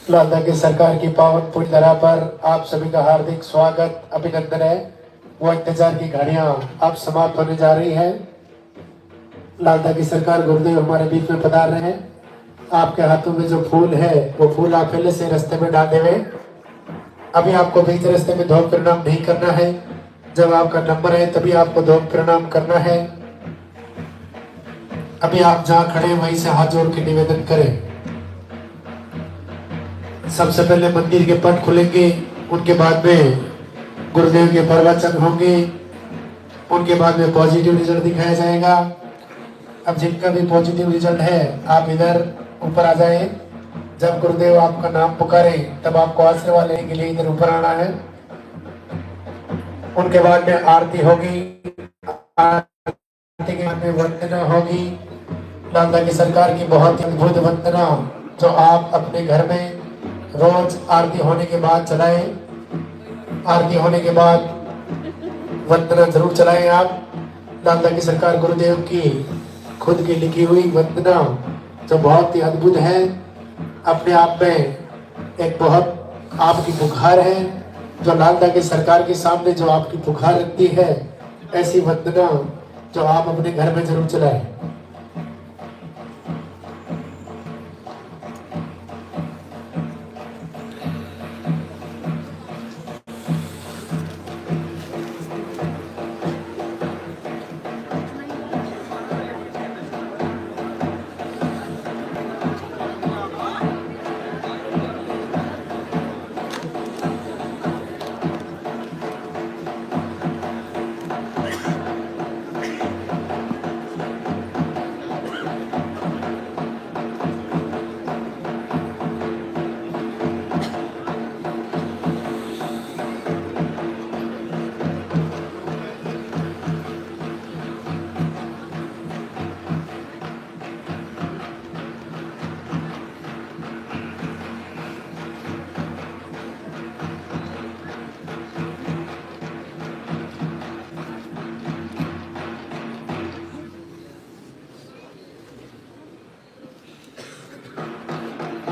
लालदा की सरकार की पावन पुण्य धरा पर आप सभी का हार्दिक स्वागत अभिनंदन है। वो इंतजार की घड़ियां अब समाप्त होने जा रही है। लालदा की सरकार गुरुदेव हमारे बीच में पधार रहे हैं। आपके हाथों में जो फूल है वो फूल आप पहले से रास्ते में डाले हुए। अभी आपको बीच रास्ते में धोख प्रणाम नहीं करना है। जब आपका नंबर है तभी आपको धोख प्रणाम करना है। अभी आप जहाँ खड़े वहीं से हाथ जोड़ के निवेदन करें। सबसे पहले मंदिर के पट खुलेंगे, उनके बाद में गुरुदेव के प्रवचन होंगे, उनके बाद में पॉजिटिव रिजल्ट दिखाया जाएगा। अब जिनका भी पॉजिटिव रिजल्ट है आप इधर ऊपर आ जाए। जब गुरुदेव आपका नाम पुकारे तब आपको आशीर्वाद लेने के लिए इधर ऊपर आना है। उनके बाद में आरती होगी, आरती के बाद में वंदना होगी। लालदा की सरकार की बहुत ही अद्भुत वंदना जो आप अपने घर में रोज आरती होने के बाद चलाएं। आरती होने के बाद वंदना जरूर चलाएं आप। लालदा की सरकार गुरुदेव की खुद की लिखी हुई वंदना जो बहुत ही अद्भुत है, अपने आप में एक बहुत आपकी पुकार है। जो लालदा की सरकार के सामने जो आपकी पुकार रखती है, ऐसी वंदना जो आप अपने घर में जरूर चलाएं।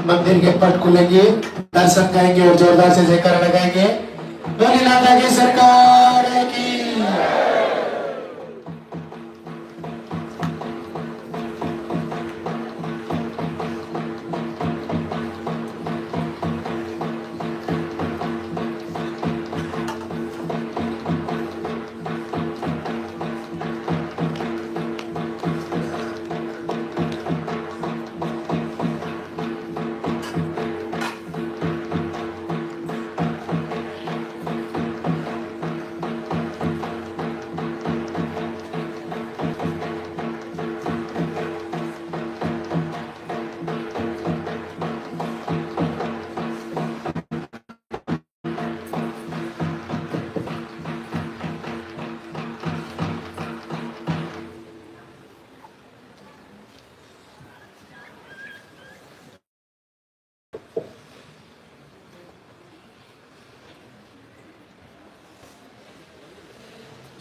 मंदिर के पट खुलेंगे, दर्शन करेंगे और जोरदार से जयकारा लगाएंगे। बोले लालदा की सरकार की।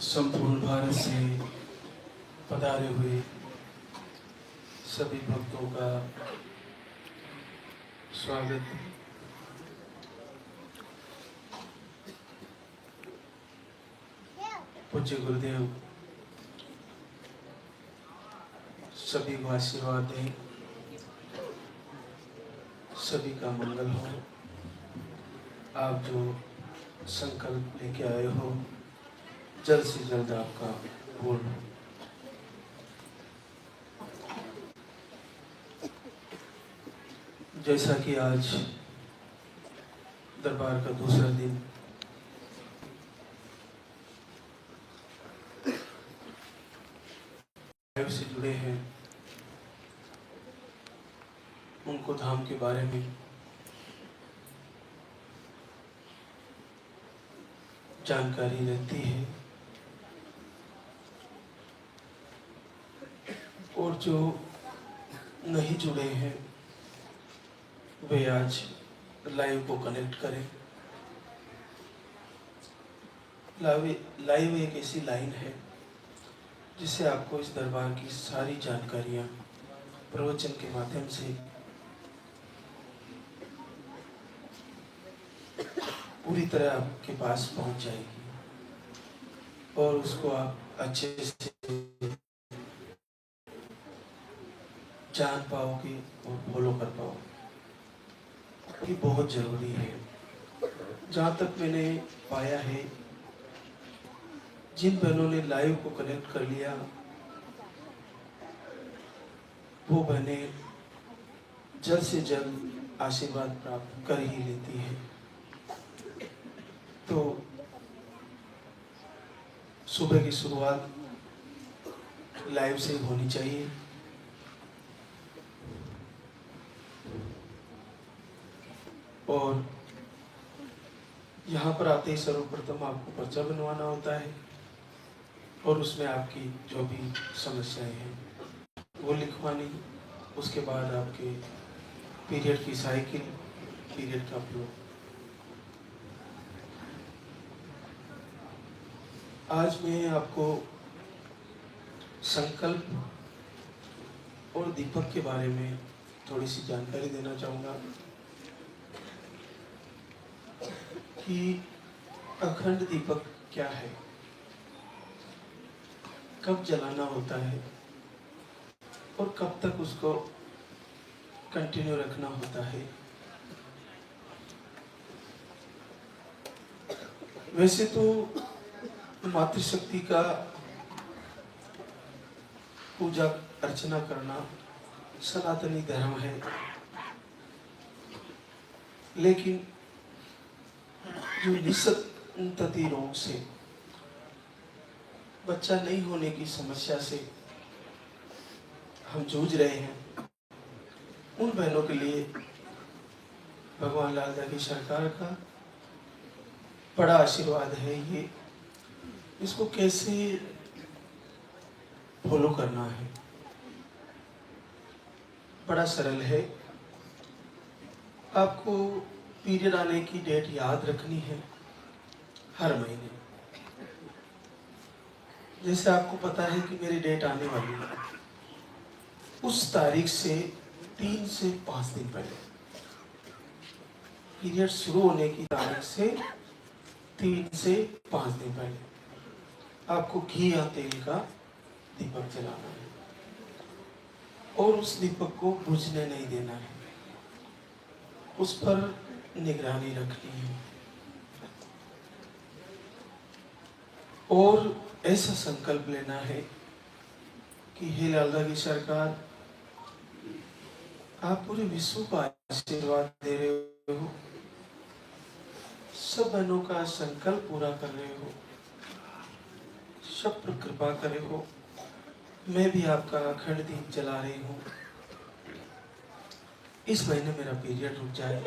संपूर्ण भारत से पधारे हुए सभी भक्तों का स्वागत। पूज्य गुरुदेव सभी को आशीर्वाद दें, सभी का मंगल हो। आप जो संकल्प लेके आए हो जल्द से जल्द आपका पूर्ण हो। जैसा कि आज दरबार का दूसरा दिन से जुड़े हैं, उनको धाम के बारे में जानकारी रहती है और जो नहीं जुड़े हैं वे आज लाइव को कनेक्ट करें। लाइव एक ऐसी लाइन है जिससे आपको इस दरबार की सारी जानकारियाँ प्रवचन के माध्यम से पूरी तरह आपके पास पहुंच जाएगी और उसको आप अच्छे से जान पाओगे और फॉलो कर पाओगे। ये बहुत ज़रूरी है। जहाँ तक मैंने पाया है, जिन बहनों ने लाइव को कनेक्ट कर लिया वो बहनें जल्द से जल्द आशीर्वाद प्राप्त कर ही लेती है। तो सुबह की शुरुआत लाइव से होनी चाहिए। और यहाँ पर आते ही सर्वप्रथम आपको पर्चा बनवाना होता है और उसमें आपकी जो भी समस्याएं हैं वो लिखवानी। उसके बाद आपके पीरियड की साइकिल, पीरियड का फ्लो। आज मैं आपको संकल्प और दीपक के बारे में थोड़ी सी जानकारी देना चाहूँगा कि अखंड दीपक क्या है, कब जलाना होता है और कब तक उसको कंटिन्यू रखना होता है। वैसे तो मातृशक्ति का पूजा अर्चना करना सनातनी धर्म है, लेकिन जो निसंतति रोग से, बच्चा नहीं होने की समस्या से हम जूझ रहे हैं, उन बहनों के लिए भगवान लालदा की सरकार का बड़ा आशीर्वाद है। ये इसको कैसे फॉलो करना है, बड़ा सरल है। आपको पीरियड आने की डेट याद रखनी है हर महीने। जैसे आपको पता है कि मेरी डेट आने वाली है, उस तारीख से 3 से 5 दिन पहले, पीरियड शुरू होने की तारीख से 3 से 5 दिन पहले आपको घी या तेल का दीपक जलाना है और उस दीपक को बुझने नहीं देना है, उस पर निगरानी रखनी है। और ऐसा संकल्प लेना है कि हे लालदा की सरकार, आप पूरे विश्व को आशीर्वाद दे रहे हो, सब बहनों का संकल्प पूरा कर रहे हो, सब पर कृपा करे हो। मैं भी आपका अखंड दीप जला रही हूँ। इस महीने मेरा पीरियड रुक जाए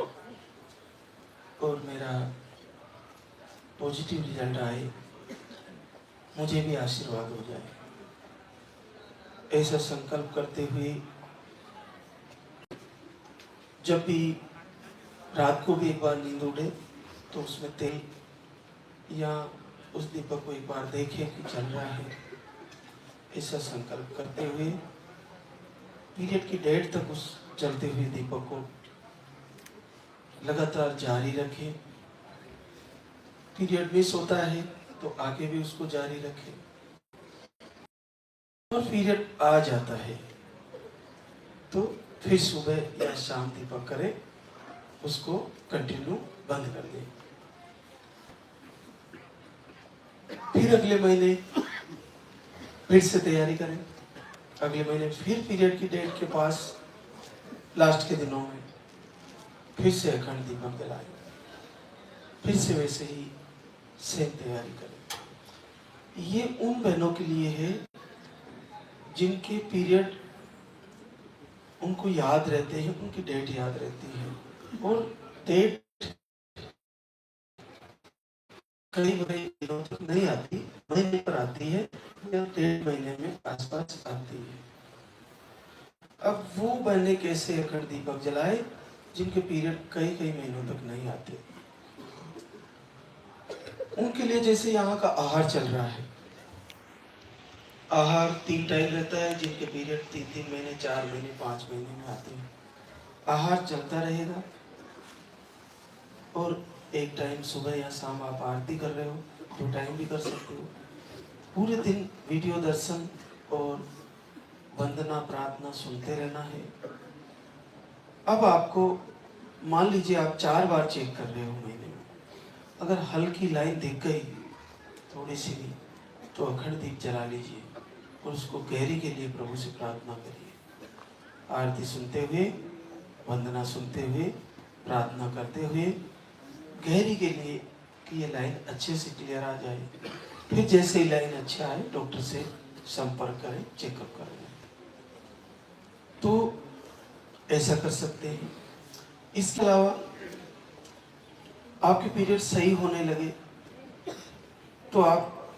और मेरा पॉजिटिव रिजल्ट आए, मुझे भी आशीर्वाद हो जाए। ऐसा संकल्प करते हुए जब भी रात को भी एक बार नींद उड़े तो उसमें तेल या उस दीपक को एक बार देखें कि चल रहा है। ऐसा संकल्प करते हुए पीरियड की डेट तक उस चलते हुए दीपक को लगातार जारी रखें। पीरियड मिस होता है तो आगे भी उसको जारी रखें, और पीरियड आ जाता है तो फिर सुबह या शाम दीपक करें, उसको कंटिन्यू बंद कर दें। फिर अगले महीने फिर से तैयारी करें। अगले महीने फिर पीरियड की डेट के पास लास्ट के दिनों में फिर से अखंड दीपक जलाएं, फिर से वैसे ही सेम तैयारी करें। ये उन बहनों के लिए है जिनके पीरियड उनको याद रहते हैं, उनकी डेट याद रहती है, और डेट कई दिनों तक नहीं आती, महीने पर आती है या 1.5 महीने में आसपास आती है। अब वो बहनें कैसे अखंड दीपक जलाए जिनके पीरियड कई महीनों तक नहीं आते। उनके लिए जैसे यहाँ का आहार चल रहा है, आहार 3 टाइम रहता है, जिनके पीरियड 3-3 महीने, 4 महीने, 5 महीने में आते हैं। आहार चलता रहेगा और एक टाइम सुबह या शाम आप आरती कर रहे हो, 2 टाइम भी कर सकते हो। पूरे दिन वीडियो दर्शन और वंदना प्रार्थना सुनते रहना है। अब आपको मान लीजिए आप 4 बार चेक कर रहे हो महीने में, अगर हल्की लाइन दिख गई थोड़ी सी भी, तो अखंड दीप जला लीजिए और उसको गहरी के लिए प्रभु से प्रार्थना करिए। आरती सुनते हुए, वंदना सुनते हुए, प्रार्थना करते हुए गहरी के लिए कि ये लाइन अच्छे से क्लियर आ जाए। फिर जैसे ही लाइन अच्छा आए डॉक्टर से संपर्क करें, चेकअप करें। तो ऐसा कर सकते हैं। इसके अलावा आपके पीरियड सही होने लगे तो आप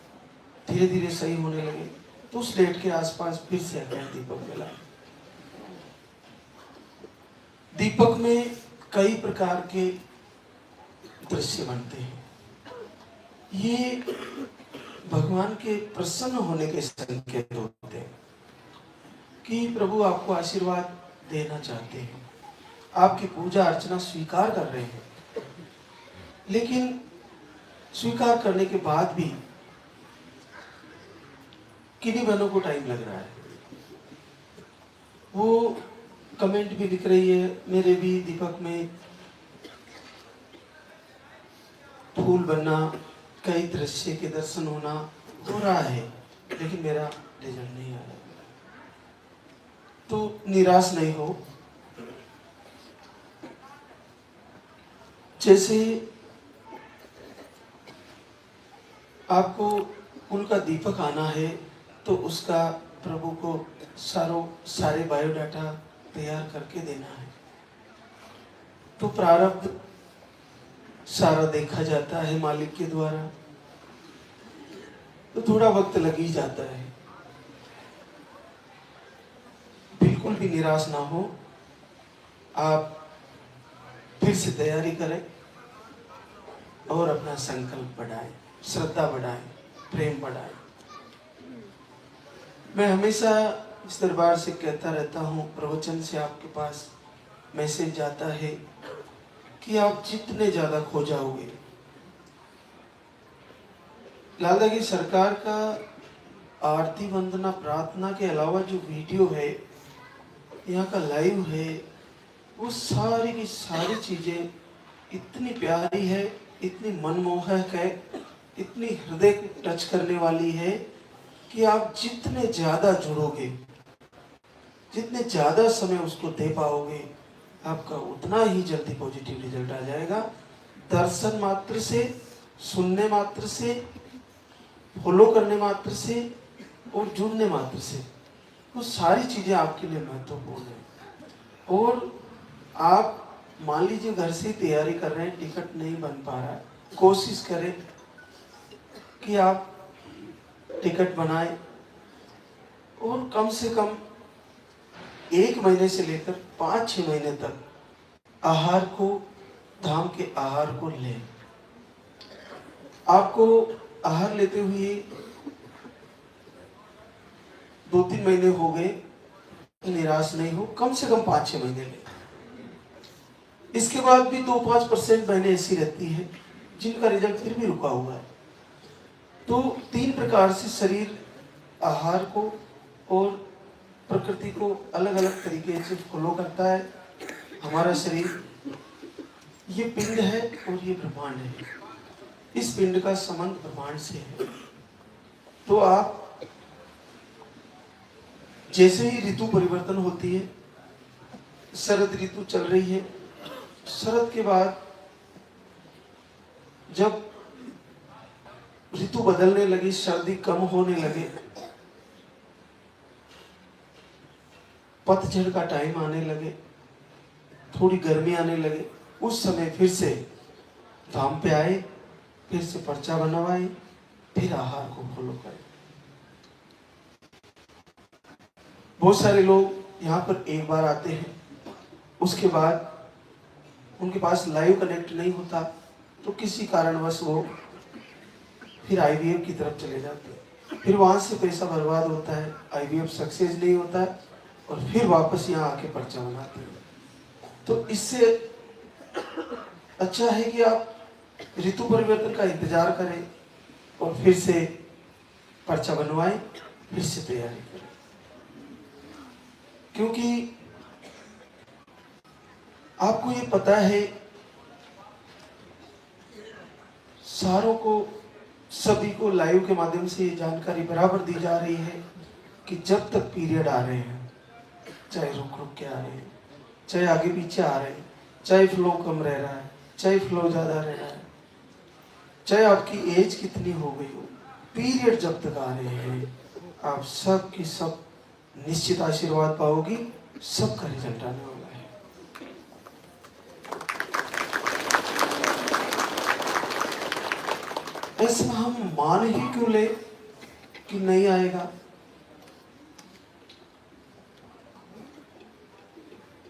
धीरे धीरे सही होने लगे तो उस डेट के आसपास फिर से अखंड दीपक जलाएं। दीपक में कई प्रकार के दृश्य बनते हैं। ये भगवान के प्रसन्न होने के संकेत होते हैं कि प्रभु आपको आशीर्वाद देना चाहते हैं, आपकी पूजा अर्चना स्वीकार कर रहे हैं। लेकिन स्वीकार करने के बाद भी किन्हीं बहनों को टाइम लग रहा है। वो कमेंट भी लिख रही है, मेरे भी दीपक में फूल बनना, कई दृश्य के दर्शन होना हो रहा है, लेकिन मेरा रिजल्ट नहीं आ रहा। तो निराश नहीं हो। जैसे आपको कुल का दीपक आना है तो उसका प्रभु को सारे बायोडाटा तैयार करके देना है। तो प्रारब्ध सारा देखा जाता है मालिक के द्वारा, तो थोड़ा वक्त लग ही जाता है। बिल्कुल भी निराश ना हो, आप फिर से तैयारी करें और अपना संकल्प बढ़ाएं, श्रद्धा बढ़ाएं, प्रेम बढ़ाएं। मैं हमेशा इस दरबार से कहता रहता हूँ, प्रवचन से आपके पास मैसेज जाता है कि आप जितने ज्यादा खो जाओगे, लाला की सरकार का आरती वंदना प्रार्थना के अलावा जो वीडियो है, यहाँ का लाइव है, वो सारी की सारी चीजें इतनी प्यारी है, इतनी मनमोहक है, इतनी हृदय को टच करने वाली है कि आप जितने ज्यादा जुड़ोगे, जितने ज्यादा समय उसको दे पाओगे, आपका उतना ही जल्दी पॉजिटिव रिजल्ट आ जाएगा। दर्शन मात्र से, सुनने मात्र से, फॉलो करने मात्र से और जुड़ने मात्र से, वो सारी चीजें आपके लिए महत्वपूर्ण है। और आप मान लीजिए घर से तैयारी कर रहे हैं, टिकट नहीं बन पा रहा है, कोशिश करें कि आप टिकट बनाएं और कम से कम 1 महीने से लेकर 5-6 महीने तक आहार को, धाम के आहार को लें। आपको आहार लेते हुए 2-3 महीने हो गए, निराश नहीं हो, कम से कम 5-6 महीने लें। इसके बाद भी 2-5% बहनें ऐसी रहती है जिनका रिजल्ट फिर भी रुका हुआ है। तो 3 प्रकार से शरीर आहार को और प्रकृति को अलग अलग तरीके से फॉलो करता है। हमारा शरीर ये पिंड है और ये ब्रह्मांड है, इस पिंड का संबंध ब्रह्मांड से है। तो आप जैसे ही ऋतु परिवर्तन होती है, शरद ऋतु चल रही है, शरद के बाद जब ऋतु बदलने लगी, सर्दी कम होने लगे, पतझड़ का टाइम आने लगे, थोड़ी गर्मी आने लगे, उस समय फिर से धाम पे आए, फिर से पर्चा बनवाए, फिर आहार को फॉलो करें। बहुत सारे लोग यहाँ पर एक बार आते हैं, उसके बाद उनके पास लाइव कनेक्ट नहीं होता, तो किसी कारणवश वो फिर IVF की तरफ चले जाते हैं। फिर वहां से पैसा बर्बाद होता है, IVF सक्सेस नहीं होता है, और फिर वापस यहाँ आके पर्चा बनाते हैं। तो इससे अच्छा है कि आप ऋतु परिवर्तन का इंतजार करें और फिर से पर्चा बनवाएं, फिर से तैयारी करें। क्योंकि आपको ये पता है, सारों को, सभी को लाइव के माध्यम से ये जानकारी बराबर दी जा रही है कि जब तक पीरियड आ रहे हैं, चाहे रुक रुक के आ रहे हैं, चाहे आगे पीछे आ रहे हैं, चाहे फ्लो कम रह रहा है, चाहे फ्लो ज्यादा रह रहा है, चाहे आपकी एज कितनी हो गई हो, पीरियड जब तक आ रहे हैं, आप सब की सब निश्चित आशीर्वाद पाओगी, सबका रिजल्ट आने वाला है। ऐसा हम मान ही क्यों ले कि नहीं आएगा?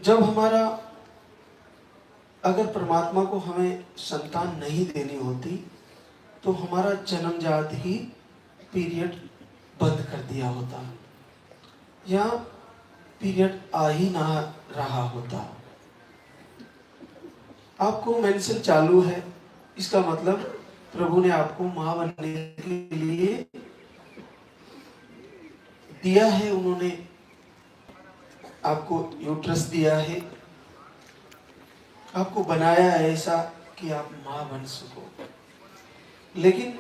जब हमारा, अगर परमात्मा को हमें संतान नहीं देनी होती तो हमारा जन्मजात ही पीरियड बंद कर दिया होता, या पीरियड आ ही ना रहा होता। आपको मेंसेस चालू है, इसका मतलब प्रभु ने आपको मां बनने के लिए दिया है, उन्होंने आपको यूट्रस दिया है, आपको बनाया है ऐसा कि आप मां बन सको। लेकिन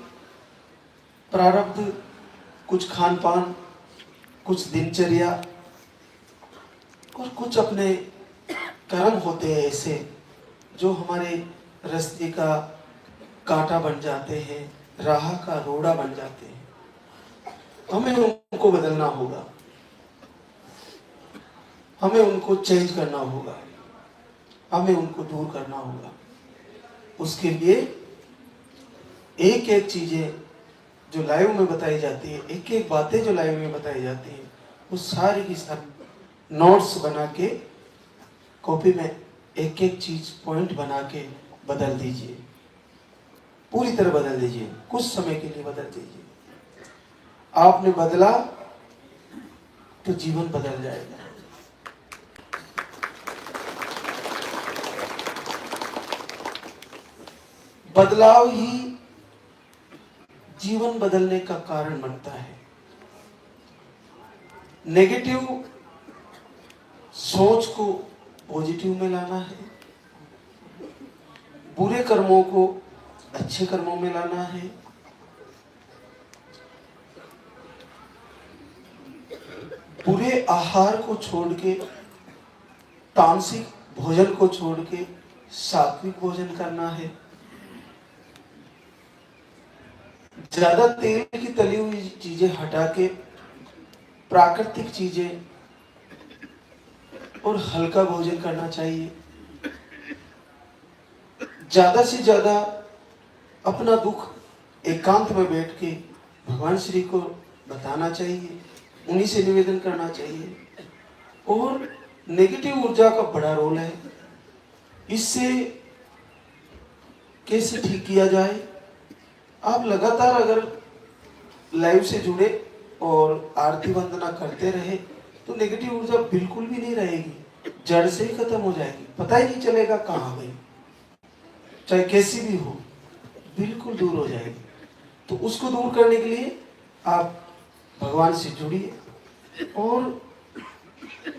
प्रारब्ध, कुछ खान पान, कुछ दिनचर्या और कुछ अपने कर्म होते हैं ऐसे जो हमारे रास्ते का कांटा बन जाते हैं, राह का रोड़ा बन जाते हैं। हमें उनको बदलना होगा, हमें उनको चेंज करना होगा, हमें उनको दूर करना होगा। उसके लिए एक एक चीजें जो लाइव में बताई जाती है, एक एक बातें जो लाइव में बताई जाती है, वो सारी की सारी नोट्स बना के कॉपी में एक एक चीज पॉइंट बना के बदल दीजिए, पूरी तरह बदल दीजिए, कुछ समय के लिए बदल दीजिए। आपने बदला तो जीवन बदल जाएगा। बदलाव ही जीवन बदलने का कारण बनता है। नेगेटिव सोच को पॉजिटिव में लाना है, बुरे कर्मों को अच्छे कर्मों में लाना है, बुरे आहार को छोड़ के, तामसिक भोजन को छोड़ के सात्विक भोजन करना है, ज्यादा तेल की तली हुई चीजें हटा के प्राकृतिक चीजें और हल्का भोजन करना चाहिए। ज्यादा से ज्यादा अपना दुख एकांत में बैठ के भगवान श्री को बताना चाहिए, उन्हीं से निवेदन करना चाहिए। और नेगेटिव ऊर्जा का बड़ा रोल है, इससे कैसे ठीक किया जाए? आप लगातार अगर लाइव से जुड़े और आरती वंदना करते रहे तो नेगेटिव ऊर्जा बिल्कुल भी नहीं रहेगी, जड़ से ही खत्म हो जाएगी, पता ही नहीं चलेगा कहाँ गई, चाहे कैसी भी हो, बिल्कुल दूर हो जाएगी। तो उसको दूर करने के लिए आप भगवान से जुड़िए और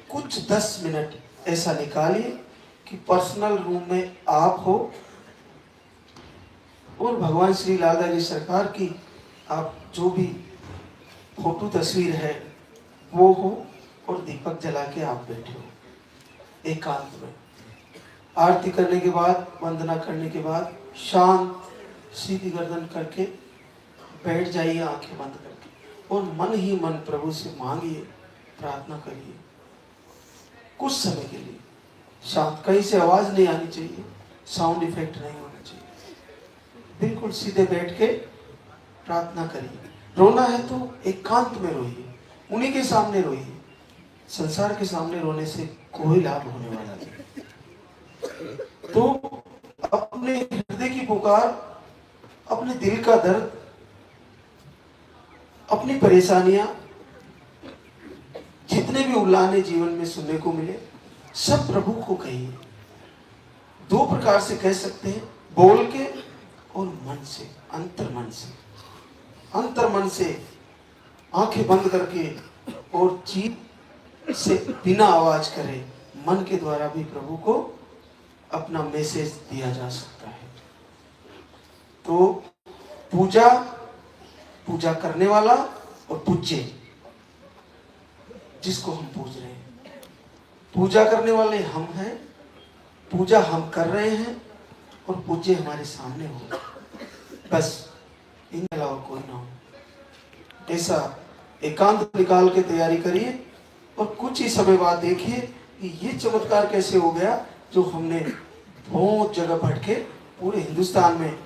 कुछ 10 मिनट ऐसा निकालिए कि पर्सनल रूम में आप हो और भगवान श्री लालधारी सरकार की आप जो भी फोटो तस्वीर है वो हो, और दीपक जला के आप बैठे हो एकांत में। आरती करने के बाद, वंदना करने के बाद शांत सीधी गर्दन करके बैठ जाइए, आंखें बंद करके, और मन ही मन प्रभु से मांगिए, प्रार्थना करिए कुछ समय के लिए। शांत, कहीं से आवाज नहीं आनी चाहिए, साउंड इफेक्ट नहीं होना चाहिए, बिल्कुल सीधे बैठ के प्रार्थना करिए। रोना है तो एकांत में रोइए, उन्हीं के सामने रोइए, संसार के सामने रोने से कोई लाभ होने वाला नहीं। तो अपने हृदय की पुकार, अपने दिल का दर्द अपनी परेशानियां जितने भी उल्लाने जीवन में सुनने को मिले सब प्रभु को कहिए। दो प्रकार से कह सकते हैं, बोल के और मन से, अंतर मन से। अंतर मन से आंखें बंद करके और जीभ से बिना आवाज करे मन के द्वारा भी प्रभु को अपना मैसेज दिया जा सकता है। तो पूजा, पूजा करने वाला और पूज्य, जिसको हम पूज रहे हैं, पूजा करने वाले हम हैं, पूजा हम कर रहे हैं और पूज्य हमारे सामने हो, बस इनके अलावा कोई ना हो। ऐसा एकांत निकाल के तैयारी करिए और कुछ ही समय बाद देखिए कि ये चमत्कार कैसे हो गया जो हमने बहुत जगह भटके पूरे हिंदुस्तान में,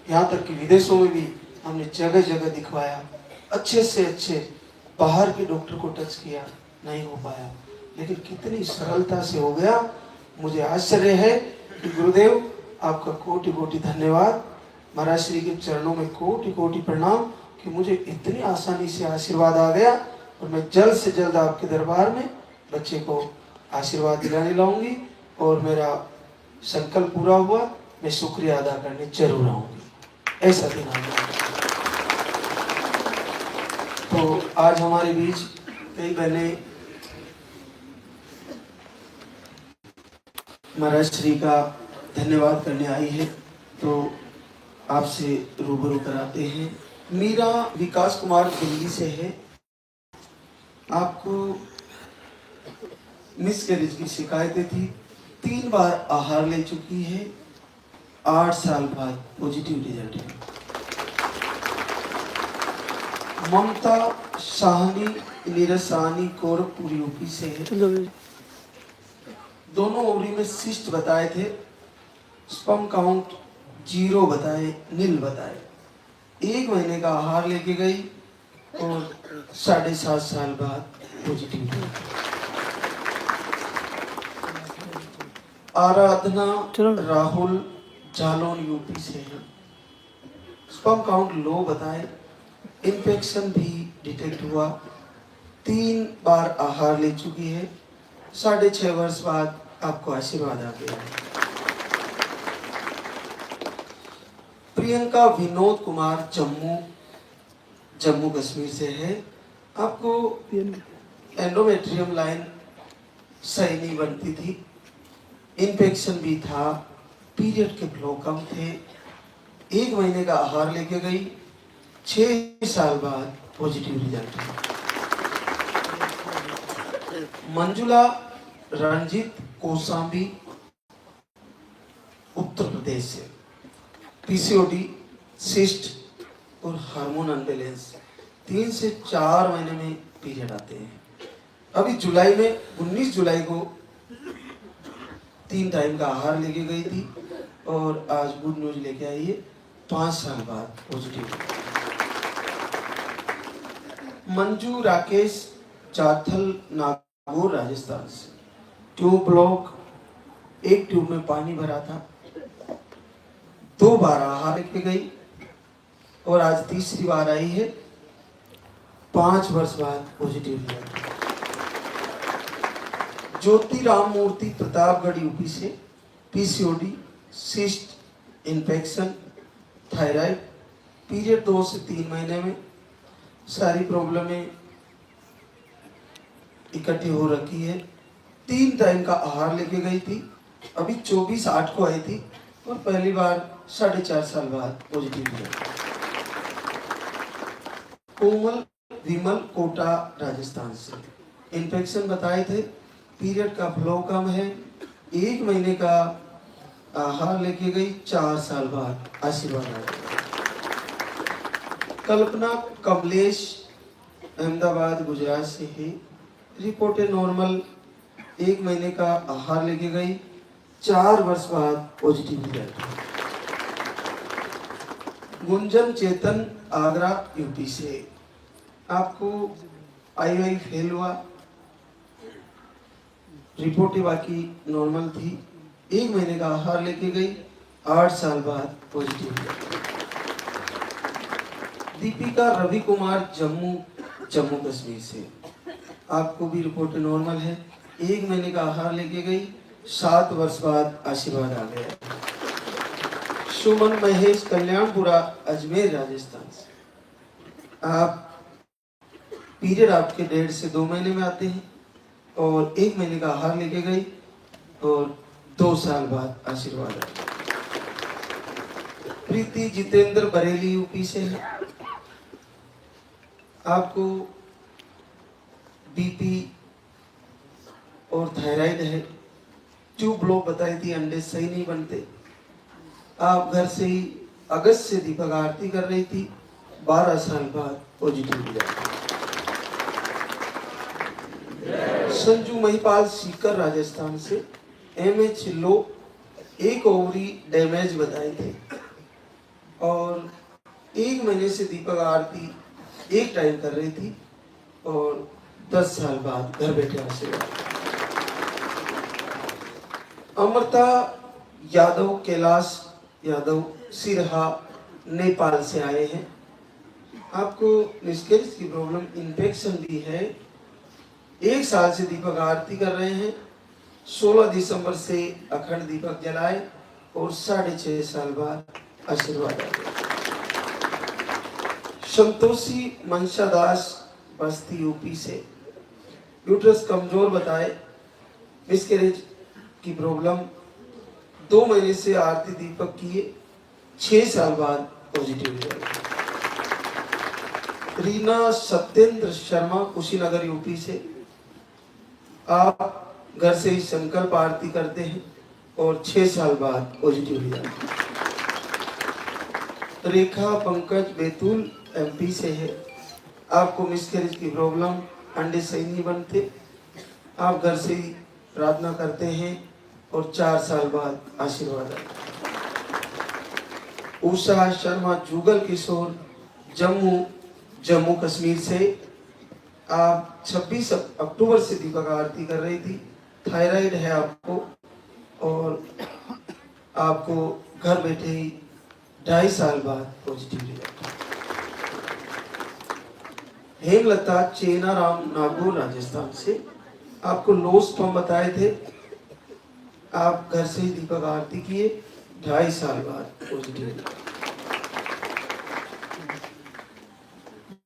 यहाँ तक कि विदेशों में भी हमने जगह जगह दिखवाया, अच्छे से अच्छे बाहर के डॉक्टर को टच किया, नहीं हो पाया, लेकिन कितनी सरलता से हो गया। मुझे आश्चर्य है कि गुरुदेव आपका कोटि कोटि धन्यवाद, महाराज श्री के चरणों में कोटि कोटि प्रणाम कि मुझे इतनी आसानी से आशीर्वाद आ गया और मैं जल्द से जल्द आपके दरबार में बच्चे को आशीर्वाद दिलाने लाऊंगी और मेरा संकल्प पूरा हुआ, मैं शुक्रिया अदा करने जरूर आऊंगी। ऐसा दिन आ गया। तो आज हमारे बीच कई बहनें महाराज श्री का धन्यवाद करने आई है, तो आपसे रूबरू कराते हैं। मीरा विकास कुमार दिल्ली से है। आपको मिसकैरेज की शिकायतें थी, 3 बार आहार ले चुकी है, 8 साल बाद पॉजिटिव रिजल्ट है। ममता शाहनी निरसानी गोरखपुर यूपी से है। दोनों ओवरी में सिस्ट बताए थे, स्पर्म काउंट 0 बताए, नील बताए। 1 महीने का आहार लेके गई और 7.5 साल बाद पॉजिटिव। आराधना राहुल जालौन यूपी से है। स्पर्म काउंट लो बताए, इन्फेक्शन भी डिटेक्ट हुआ, 3 बार आहार ले चुकी है, 6.5 वर्ष बाद आपको आशीर्वाद आ गया है। प्रियंका विनोद कुमार जम्मू कश्मीर से है। आपको एंडोमेट्रियम लाइन सही नहीं बनती थी, इन्फेक्शन भी था, पीरियड के फ्लो कम थे, 1 महीने का आहार लेके गई, 6 साल बाद पॉजिटिव रिजल्ट है। मंजुला रंजीत कोसांबी उत्तर प्रदेश से, पीसीओडी, सिस्ट और हार्मोन अनबैलेंस, 3 से 4 महीने में पीरियड आते हैं। अभी जुलाई में 19 जुलाई को 3 टाइम का आहार लेके गई थी और आज गुड न्यूज लेके आई है, 5 साल बाद पॉजिटिव। मंजू राकेश चाथल नागौर राजस्थान से, ट्यूब ब्लॉक, 1 ट्यूब में पानी भरा था, 2 बार आहार लेके गई और आज तीसरी बार आई है, 5 वर्ष बाद पॉजिटिव रिजल्ट। ज्योति राम मूर्ति प्रतापगढ़ यूपी से, PCOD, cyst, infection, thyroid, period 2 से 3 महीने में, सारी प्रॉब्लमें इकट्ठी हो रखी है, 3 टाइम का आहार लेके गई थी, अभी 24/8 को आई थी और पहली बार 4.5 साल बाद पॉजिटिव रिजल्ट। कोमल विमल कोटा राजस्थान से, इन्फेक्शन बताए थे, पीरियड का फ्लो कम है, 1 महीने का आहार लेके गई, 4 साल बाद आशीर्वाद आया। कल्पना कमलेश अहमदाबाद गुजरात से है, रिपोर्टेड नॉर्मल, 1 महीने का आहार लेके गई, 4 वर्ष बाद पॉजिटिव रिजल्ट। गुंजन चेतन आगरा यूपी से, आपको IVI फेल हुआ, रिपोर्ट बाकी नॉर्मल थी, 1 महीने का आहार लेके गई, 8 साल बाद पॉजिटिव। दीपिका रवि कुमार जम्मू कश्मीर से, आपको भी रिपोर्ट नॉर्मल है। 1 महीने का आहार लेके गई, 7 वर्ष बाद आशीर्वाद आ गया। सुमन महेश कल्याणपुरा अजमेर राजस्थान से, आप पीरियड आपके 1.5 से 2 महीने में आते हैं और 1 महीने का आहार लेके गई और 2 साल बाद आशीर्वाद आ गया। प्रीति जितेंद्र बरेली यूपी से है, आपको बीपी और थायराइड है। ट्यूब ब्लॉक बताई थी, अंडे सही नहीं बनते। आप घर से ही अगस्त से दीपक आरती कर रही थी, 12 साल बाद पॉजिटिव रिजल्ट। संजू महिपाल सीकर राजस्थान से, एमएच लो, 1 ओवरी डैमेज बताए थे और 1 महीने से दीपक आरती 1 टाइम कर रही थी और 10 साल बाद घर बैठे आशीर्वाद। अमृता यादव कैलाश यादव सिरहा नेपाल से आए हैं, आपको मिसकैरेज की प्रॉब्लम, इन्फेक्शन भी है। 1 साल से दीपक आरती कर रहे हैं, 16 दिसंबर से अखंड दीपक जलाए और 6.5 साल बाद आशीर्वाद आ गया। संतोषी मनसा दास बस्ती यूपी से, यूट्रस कमजोर बताए, मिसकैरेज की प्रॉब्लम, 2 महीने से आरती दीपक किए, 6 साल बाद positive result. Reena Satyendra Sharma Kushinagar UP से, आप घर से ही संकल्प आरती करते हैं और 6 साल बाद पॉजिटिव रिजल्ट। रेखा पंकज बैतूल एमपी से है, आपको मिसकैरेज की प्रॉब्लम, अंडे सही नहीं बनते, आप घर से ही प्रार्थना करते हैं और 4 साल बाद आशीर्वाद आता है। उषा शर्मा जुगल किशोर जम्मू कश्मीर से, आप 26 अक्टूबर से दीपक आरती कर रही थी, थायराइड है आपको और आपको घर बैठे ही 2.5 साल बाद पॉजिटिव रिजल्ट। हेमलता चेनाराम नागौर राजस्थान से, आपको लो स्टोन बताए थे, आप घर से ही दीपक आरती किए, 2.5 साल बाद पॉजिटिव।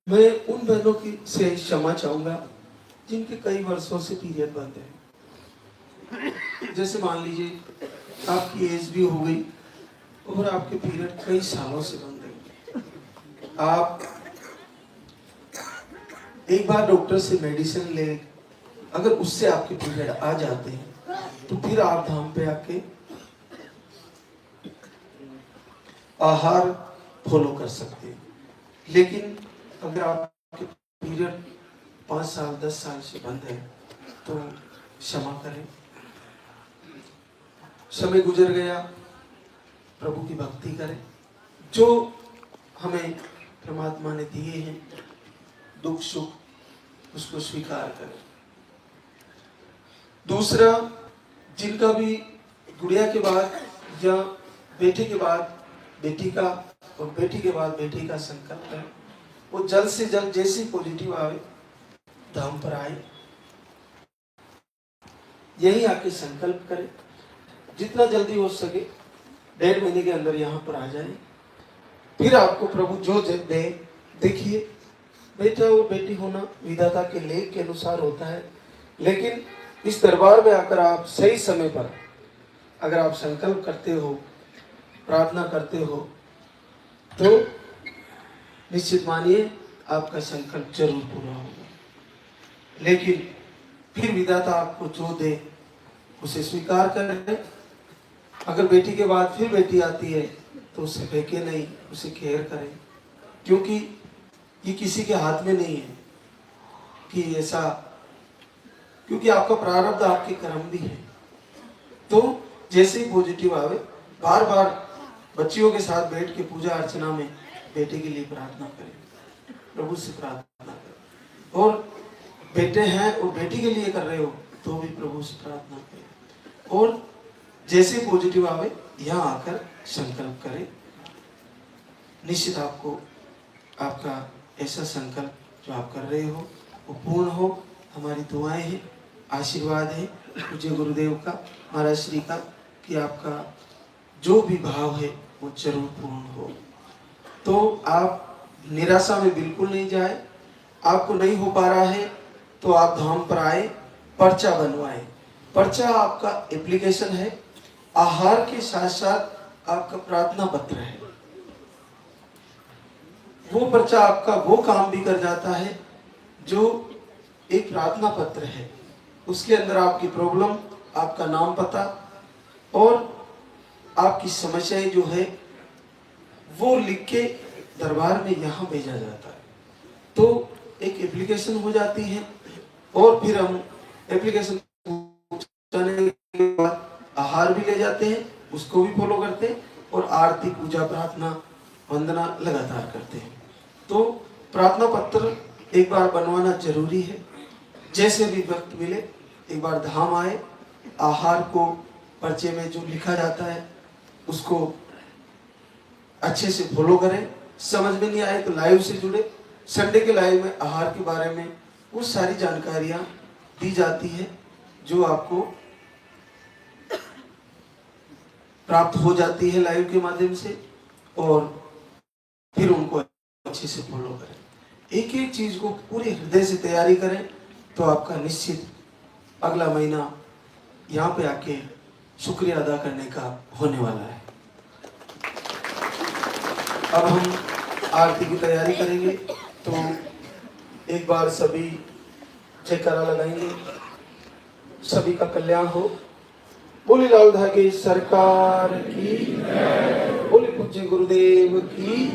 मैं उन बहनों की से क्षमा चाहूंगा जिनके कई वर्षों से पीरियड बंद है। जैसे मान लीजिए आपकी एज भी हो गई और आपके पीरियड कई सालों से बंद है, आप एक बार डॉक्टर से मेडिसिन ले, अगर उससे आपके पीरियड आ जाते हैं तो फिर आप धाम पे आके आहार फॉलो कर सकते हैं। लेकिन अगर आपके पीरियड 5 साल 10 साल से बंद है तो क्षमा करें, समय गुजर गया, प्रभु की भक्ति करें, जो हमें परमात्मा ने दिए हैं दुख सुख उसको स्वीकार करें। दूसरा, जिनका भी गुड़िया के बाद या बेटे के बाद बेटी का और बेटी के बाद बेटी का संकल्प है, वो जल्द से जल्द जैसे पॉजिटिव आवे धाम पर आए, यही आके संकल्प करें, जितना जल्दी हो सके 1.5 महीने के अंदर यहाँ पर आ जाए। फिर आपको प्रभु जो दे, देखिए बेटा और बेटी होना विधाता के लेख के अनुसार होता है, लेकिन इस दरबार में आकर आप सही समय पर अगर आप संकल्प करते हो, प्रार्थना करते हो, तो निश्चित मानिए आपका संकल्प जरूर पूरा होगा। लेकिन फिर विधाता आपको जो दे उसे स्वीकार करें। अगर बेटी के बाद फिर बेटी आती है तो उसे फेंके नहीं, उसे केयर करें, क्योंकि ये किसी के हाथ में नहीं है कि ऐसा, क्योंकि आपका प्रारब्ध आपके कर्म भी है। तो जैसे ही पॉजिटिव आवे, बार बार बच्चियों के साथ बैठ के पूजा अर्चना में बेटे के लिए प्रार्थना करें, प्रभु से प्रार्थना करें, और बेटे हैं और बेटी के लिए कर रहे हो तो भी प्रभु से प्रार्थना करें, और जैसे पॉजिटिव आवे यहाँ आकर संकल्प करें, निश्चित आपको आपका ऐसा संकल्प जो आप कर रहे हो वो पूर्ण हो। हमारी दुआएं हैं, आशीर्वाद है पूज्य गुरुदेव का, महाराज श्री का, कि आपका जो भी भाव है वो जरूर पूर्ण हो। तो आप निराशा में बिल्कुल नहीं जाए। आपको नहीं हो पा रहा है तो आप धाम पर आए, पर्चा बनवाएं। पर्चा आपका एप्लीकेशन है, आहार के साथ साथ आपका प्रार्थना पत्र है। वो पर्चा आपका वो काम भी कर जाता है जो एक प्रार्थना पत्र है। उसके अंदर आपकी प्रॉब्लम, आपका नाम, पता और आपकी समस्याएं जो है वो लिख के दरबार में यहाँ भेजा जाता है। तो एक एप्लीकेशन हो जाती है और फिर हम एप्लीकेशन पहुंचाने के बाद आहार भी ले जाते हैं, उसको भी फॉलो करते हैं और आरती, पूजा, प्रार्थना, वंदना लगातार करते हैं। तो प्रार्थना पत्र एक बार बनवाना जरूरी है। जैसे भी वक्त मिले एक बार धाम आए, आहार को पर्चे में जो लिखा जाता है उसको अच्छे से फॉलो करें। समझ में नहीं आए तो लाइव से जुड़े। संडे के लाइव में आहार के बारे में वो सारी जानकारियां दी जाती है जो आपको प्राप्त हो जाती है लाइव के माध्यम से, और फिर उनको अच्छे से फॉलो करें। एक एक चीज को पूरे हृदय से तैयारी करें तो आपका निश्चित अगला महीना यहाँ पे आके शुक्रिया अदा करने का होने वाला है। अब हम आरती की तैयारी करेंगे तो एक बार सभी जयकारा लगाएंगे। सभी का कल्याण हो। बोले लाल धागे सरकार की, बोले पूज्य गुरुदेव की।